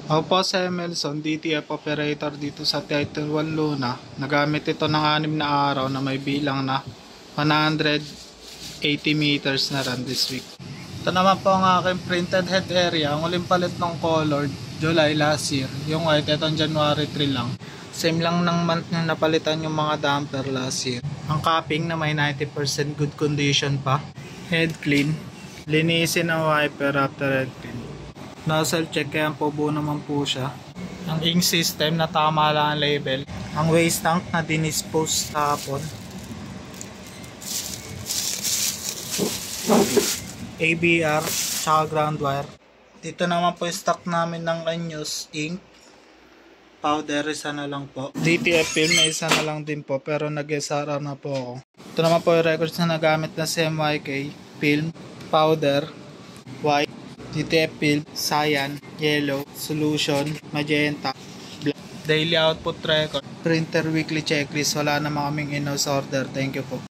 Ako po si Emelson, DTF operator dito sa Titan 1 Luna. Nagamit ito ng 6 na araw na may bilang na 180 meters na run this week. Ito naman po ang aking printed head area. Ang uling palit ng color, July last year. Yung white, itong January 3 lang. Same lang ng month nyo napalitan yung mga damper last year. Ang capping na may 90% good condition pa. Head clean. Linisin ang wiper after head clean. Nozzle check, kaya po buo naman po siya. Ang ink system na tama lang ang label. Ang waste tank na dinispose hapon. ABR tsaka ground wire. Dito naman po yung stock namin ng Anyos ink. Powder, isa na lang po. DTF film na isa na lang din po, pero nag-SRR na po ako. Ito naman po yung records na nagamit na CMYK. Film, powder, white, DTF film, cyan, yellow, solution, magenta, black. Daily output record, printer weekly checklist. Wala naman kaming in-house order. Thank you po.